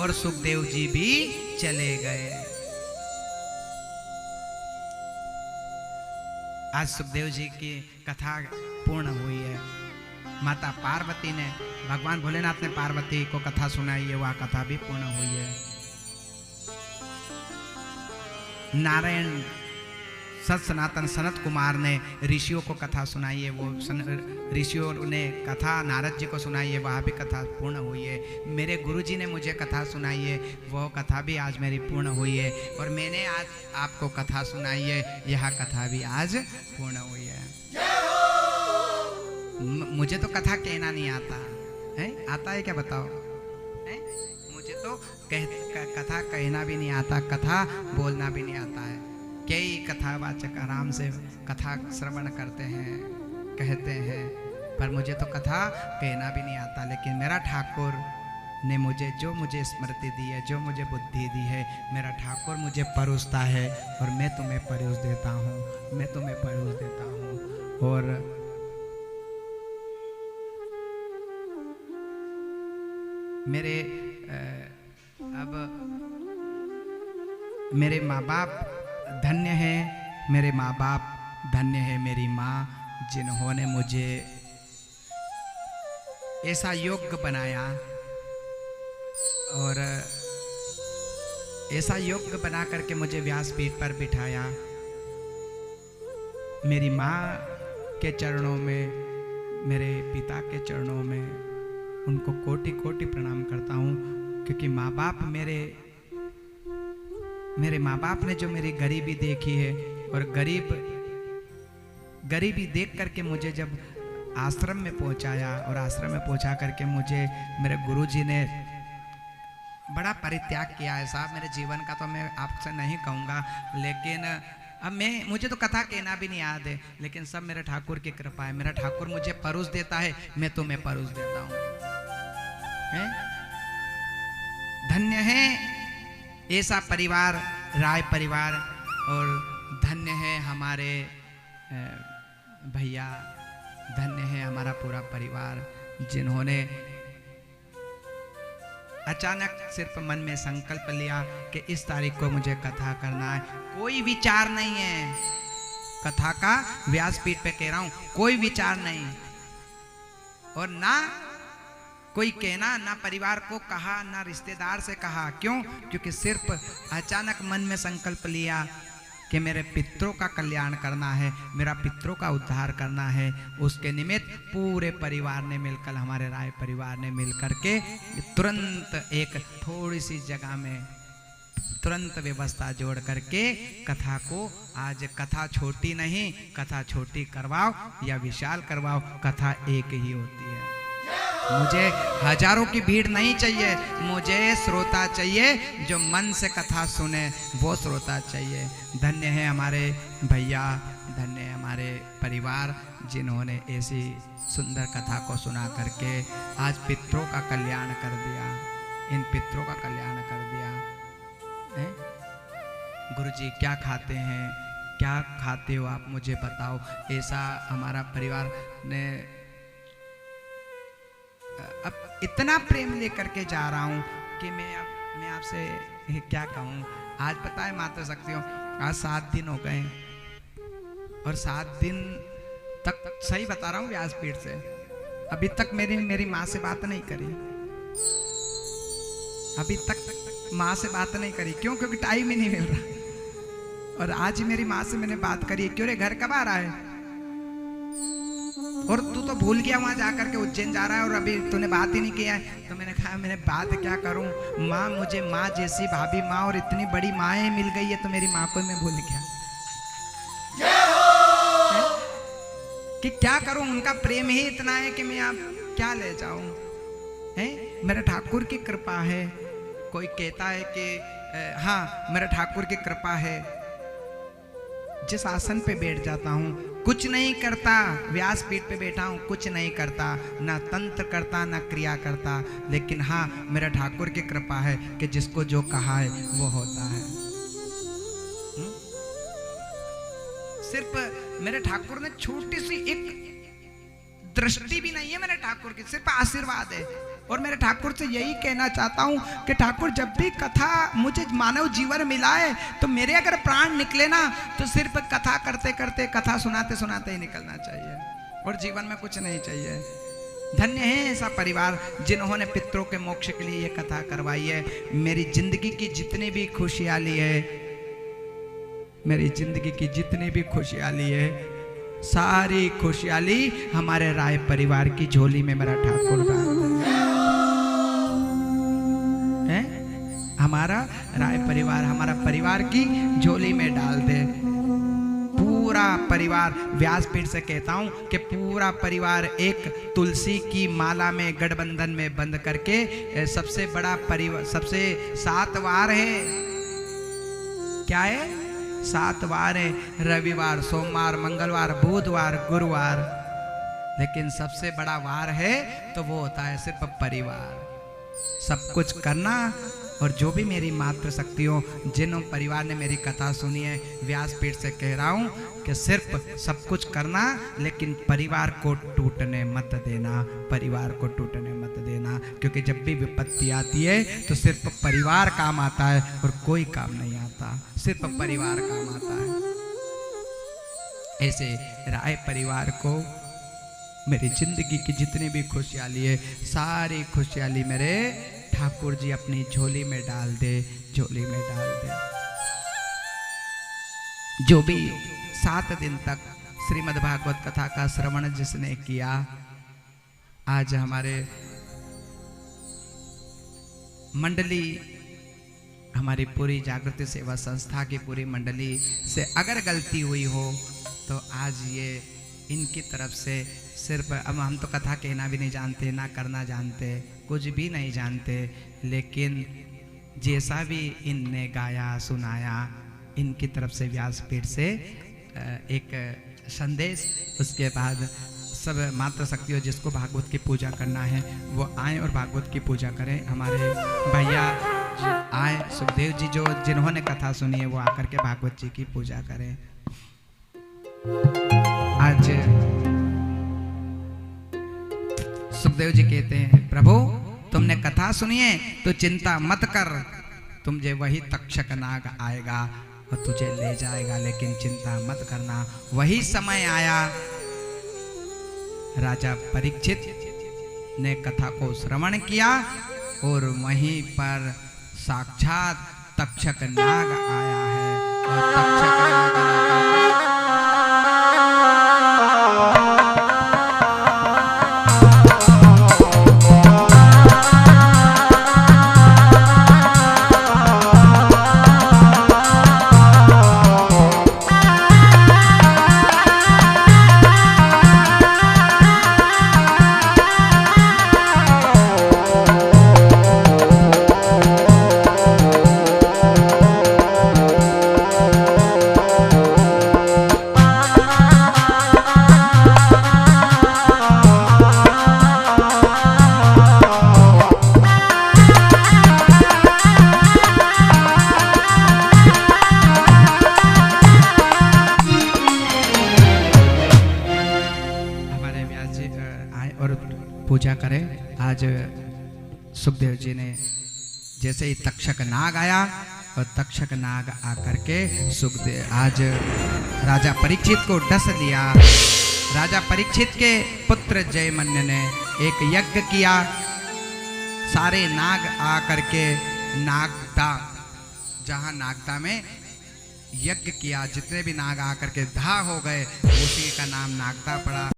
और सुखदेव जी भी चले गए। आज सुखदेव जी की कथा पूर्ण हुई है। माता पार्वती ने, भगवान भोलेनाथ ने पार्वती को कथा सुनाई है, वह कथा भी पूर्ण हुई है। नारायण सत सनातन सनत कुमार ने ऋषियों को कथा सुनाई है, वो ऋषियों ने कथा नारद जी को सुनाई है, वह भी कथा पूर्ण हुई है। मेरे गुरुजी ने मुझे कथा सुनाई है, वह कथा भी आज मेरी पूर्ण हुई है। और मैंने आज आपको कथा सुनाई है, यह कथा भी आज पूर्ण हुई है। मुझे तो कथा कहना नहीं आता है, आता है क्या बताओ? है? मुझे तो कथा कहना भी नहीं आता, कथा बोलना भी नहीं आता है। कई कथावाचक आराम से कथा श्रवण करते हैं, कहते हैं, पर मुझे तो कथा कहना भी नहीं आता। लेकिन मेरा ठाकुर ने मुझे स्मृति दी है, जो मुझे बुद्धि दी है, मेरा ठाकुर मुझे परोसता है और मैं तुम्हें परोस देता हूँ, मैं तुम्हें परोस देता हूँ। और मेरे अब मेरे माँ बाप धन्य हैं, मेरे माँ बाप धन्य है, मेरी माँ जिन्होंने मुझे ऐसा योग्य बनाया और ऐसा योग्य बना करके मुझे व्यासपीठ पर बिठाया। मेरी माँ के चरणों में, मेरे पिता के चरणों में उनको कोटि कोटि प्रणाम करता हूँ, क्योंकि माँ बाप मेरे माँ बाप ने जो मेरी गरीबी देखी है, और गरीबी देख करके मुझे जब आश्रम में पहुँचाया, और आश्रम में पहुँचा करके मुझे मेरे गुरुजी ने बड़ा परित्याग किया है। साहब मेरे जीवन का तो मैं आपसे नहीं कहूँगा, लेकिन अब मुझे तो कथा कहना भी नहीं याद है, लेकिन सब मेरे ठाकुर की कृपा है। मेरा ठाकुर मुझे परोस देता है, मैं तुम्हें परोस देता हूँ। धन्य है ऐसा परिवार, राय परिवार, और धन्य है हमारे भैया, धन्य है हमारा पूरा परिवार, जिन्होंने अचानक सिर्फ मन में संकल्प लिया कि इस तारीख को मुझे कथा करना है। कोई विचार नहीं है कथा का, व्यासपीठ पे कह रहा हूं, कोई विचार नहीं, और ना कोई कहना, ना परिवार को कहा, ना रिश्तेदार से कहा। क्यों? क्योंकि सिर्फ अचानक मन में संकल्प लिया कि मेरे पितरों का कल्याण करना है, मेरा पितरों का उद्धार करना है। उसके निमित्त पूरे परिवार ने मिलकर, हमारे राय परिवार ने मिलकर के तुरंत एक थोड़ी सी जगह में तुरंत व्यवस्था जोड़ करके कथा को, आज कथा छोटी नहीं, कथा छोटी करवाओ या विशाल करवाओ, कथा एक ही होती है। मुझे हजारों की भीड़ नहीं चाहिए, मुझे श्रोता चाहिए जो मन से कथा सुने, वो श्रोता चाहिए। धन्य है हमारे भैया, धन्य है हमारे परिवार, जिन्होंने ऐसी सुंदर कथा को सुना करके आज पितरों का कल्याण कर दिया, इन पितरों का कल्याण कर दिया। गुरुजी क्या खाते हैं, क्या खाते हो आप, मुझे बताओ। ऐसा हमारा परिवार ने अब इतना प्रेम लेकर के जा रहा हूं कि मैं आपसे क्या कहूं। आज पता है माता शक्तियों, आज 7 दिन हो गए, और 7 दिन तक सही बता रहा हूं व्यासपीठ से, अभी तक मेरी माँ से बात नहीं करी, अभी तक माँ से बात नहीं करी। क्यों? क्योंकि टाइम ही नहीं मिल रहा। और आज ही मेरी माँ से मैंने बात करी, क्यों रे घर कब आ रहा है? और तू तो भूल गया वहां जाकर के, उज्जैन जा रहा है और अभी तूने बात ही नहीं किया है। तो मैंने कहा मैंने बात क्या करूं, माँ मुझे माँ जैसी भाभी माँ और इतनी बड़ी माँ मिल गई है, तो मेरी माँ को मैं भूल गया कि क्या करूं। उनका प्रेम ही इतना है कि मैं आप क्या ले जाऊं। है मेरे ठाकुर की कृपा है। कोई कहता है कि हाँ मेरे ठाकुर की कृपा है, जिस आसन पे बैठ जाता हूँ कुछ नहीं करता, व्यासपीठ पे बैठा हूँ कुछ नहीं करता, ना तंत्र करता ना क्रिया करता, लेकिन हाँ मेरे ठाकुर की कृपा है कि जिसको जो कहा है वो होता है। सिर्फ मेरे ठाकुर ने छोटी सी एक दृष्टि भी नहीं है मेरे ठाकुर की, सिर्फ आशीर्वाद है, और मेरे ठाकुर से यही कहना चाहता हूँ कि ठाकुर जब भी कथा मुझे मानव जीवन मिला है तो मेरे अगर प्राण निकले ना तो सिर्फ कथा करते करते, कथा सुनाते सुनाते ही निकलना चाहिए और जीवन में कुछ नहीं चाहिए। धन्य है ऐसा परिवार जिन्होंने पितरों के मोक्ष के लिए ये कथा करवाई है। मेरी जिंदगी की जितनी भी खुशहाली है, मेरी जिंदगी की जितनी भी खुशहाली है, सारी खुशहाली हमारे राय परिवार की झोली में मेरा ठाकुर डाल दे। हमारा राय परिवार, हमारा परिवार की झोली में डाल दे। पूरा परिवार, व्यासपीठ से कहता हूं कि पूरा परिवार एक तुलसी की माला में गठबंधन में बंद करके सबसे बड़ा परिवार, सबसे 7 वार है। क्या है? 7 वार है, रविवार, सोमवार, मंगलवार, बुधवार, गुरुवार, लेकिन सबसे बड़ा वार है तो वो होता है सिर्फ परिवार। सब कुछ करना, और जो भी मेरी मात्र शक्ति हो, जिन परिवार ने मेरी कथा सुनी है, व्यासपीठ से कह रहा हूँ कि सिर्फ सब कुछ करना लेकिन परिवार को टूटने मत देना, परिवार को टूटने मत देना, क्योंकि जब भी विपत्ति आती है तो सिर्फ परिवार काम आता है और कोई काम नहीं आता, सिर्फ परिवार काम आता है। ऐसे राय परिवार को मेरी जिंदगी की जितनी भी खुशहाली है, सारी खुशहाली मेरे ठाकुर जी अपनी झोली में डाल दे, झोली में डाल दे। जो भी 7 दिन तक श्रीमद् भागवत कथा का श्रवण जिसने किया, आज हमारे मंडली, हमारी पूरी जागृति सेवा संस्था की पूरी मंडली से अगर गलती हुई हो तो आज ये इनकी तरफ से सिर्फ, अब हम तो कथा कहना भी नहीं जानते, ना करना जानते, कुछ भी नहीं जानते, लेकिन जैसा भी इनने गाया सुनाया, इनकी तरफ से व्यासपीठ से एक संदेश, उसके बाद सब मात्र शक्तियों जिसको भागवत की पूजा करना है वो आए और भागवत की पूजा करें। हमारे भैया आए, सुखदेव जी जो जिन्होंने कथा सुनी है वो आकर के भागवत जी की पूजा करें। आज सुखदेव जी कहते हैं, प्रभु तुमने कथा सुनी है तो चिंता मत कर, तुझे वही तक्षक नाग आएगा और तुझे ले जाएगा, लेकिन चिंता मत करना। वही समय आया, राजा परीक्षित ने कथा को श्रवण किया और वहीं पर साक्षात तक्षक नाग आया है और तक्षक नाग पूजा करें। आज सुखदेव जी ने जैसे ही तक्षक नाग आया और तक्षक नाग आकर के सुखदेव आज राजा परीक्षित को डस लिया। राजा परीक्षित के पुत्र जयमन्य ने एक यज्ञ किया, सारे नाग आकर के नागदा, जहां नागदा में यज्ञ किया, जितने भी नाग आकर के धा हो गए, उसी का नाम नागदा पड़ा।